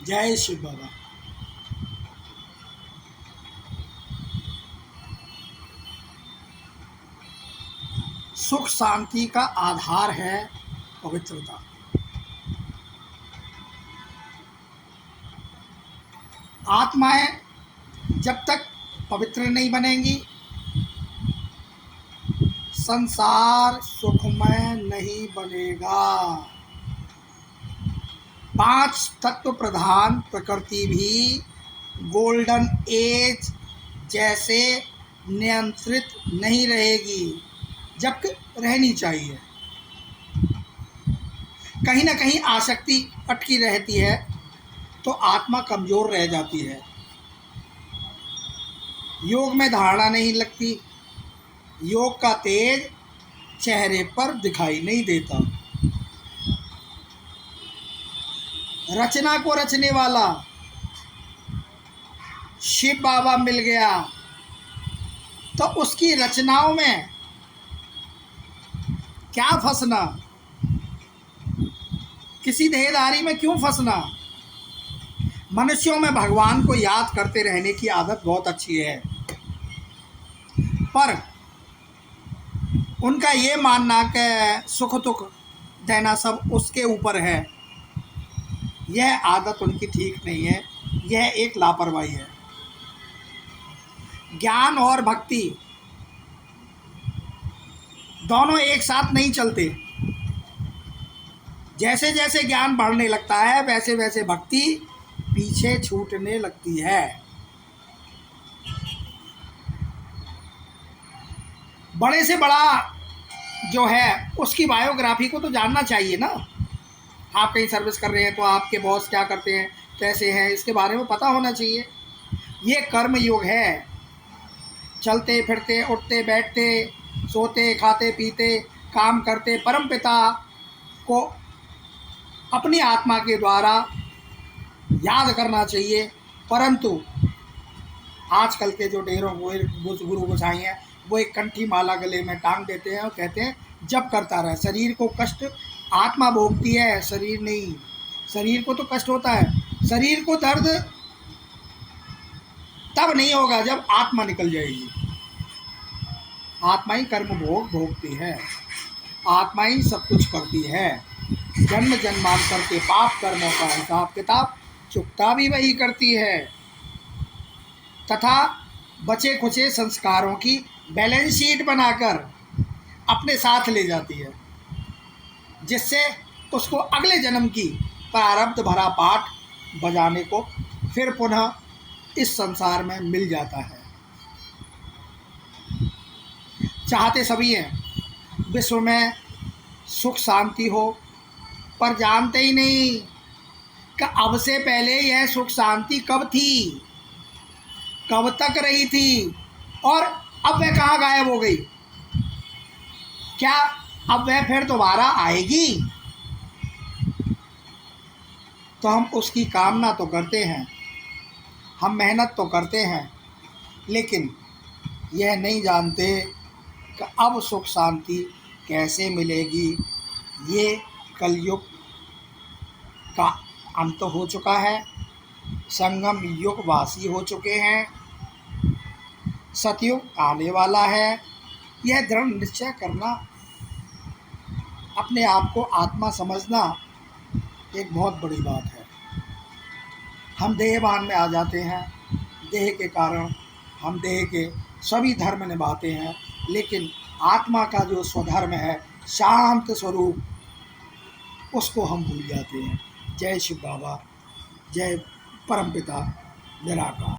जय शिव बाबा। सुख शांति का आधार है पवित्रता। आत्माएं जब तक पवित्र नहीं बनेंगी, संसार सुखमय नहीं बनेगा। 5 तत्व प्रधान प्रकृति भी गोल्डन एज जैसे नियंत्रित नहीं रहेगी, जबकि रहनी चाहिए। कहीं ना कहीं आसक्ति अटकी रहती है तो आत्मा कमज़ोर रह जाती है। योग में धारणा नहीं लगती, योग का तेज चेहरे पर दिखाई नहीं देता। रचना को रचने वाला शिव बाबा मिल गया तो उसकी रचनाओं में क्या फंसना, किसी देहधारी में क्यों फंसना। मनुष्यों में भगवान को याद करते रहने की आदत बहुत अच्छी है, पर उनका ये मानना कि सुख दुख देना सब उसके ऊपर है, यह आदत उनकी ठीक नहीं है, यह एक लापरवाही है। ज्ञान और भक्ति दोनों एक साथ नहीं चलते। जैसे जैसे ज्ञान बढ़ने लगता है वैसे वैसे भक्ति पीछे छूटने लगती है। बड़े से बड़ा जो है उसकी बायोग्राफी को तो जानना चाहिए ना। आप कहीं सर्विस कर रहे हैं तो आपके बॉस क्या करते हैं, कैसे हैं, इसके बारे में पता होना चाहिए। ये कर्म योग है। चलते फिरते उठते बैठते सोते खाते पीते काम करते परमपिता को अपनी आत्मा के द्वारा याद करना चाहिए। परंतु आजकल के जो ढेरों गुरु गोसाई हैं वो एक कंठी माला गले में टांग देते हैं और कहते हैं जब करता रहे। शरीर को कष्ट आत्मा भोगती है, शरीर नहीं। शरीर को तो कष्ट होता है, शरीर को दर्द तब नहीं होगा जब आत्मा निकल जाएगी। आत्मा ही कर्म भोगती है, आत्मा ही सब कुछ करती है। जन्म जन्मांतर के पाप कर्मों का हिसाब किताब चुकता भी वही करती है, तथा बचे खुचे संस्कारों की बैलेंस शीट बनाकर अपने साथ ले जाती है, जिससे उसको अगले जन्म की प्रारब्ध भरा पाठ बजाने को फिर पुनः इस संसार में मिल जाता है। चाहते सभी हैं विश्व में सुख शांति हो, पर जानते ही नहीं कि अब से पहले यह सुख शांति कब थी, कब तक रही थी, और अब वह कहाँ गायब हो गई। क्या अब वह फिर दोबारा आएगी? तो हम उसकी कामना तो करते हैं, हम मेहनत तो करते हैं, लेकिन यह नहीं जानते कि अब सुख शांति कैसे मिलेगी। ये कलयुग का अंत हो चुका है, संगम युग वासी हो चुके हैं, सतयुग आने वाला है। यह दृढ़ निश्चय करना, अपने आप को आत्मा समझना एक बहुत बड़ी बात है। हम देहभान में आ जाते हैं, देह के कारण हम देह के सभी धर्म निभाते हैं, लेकिन आत्मा का जो स्वधर्म है शांत स्वरूप, उसको हम भूल जाते हैं। जय शिव बाबा, जय परमपिता निराकार।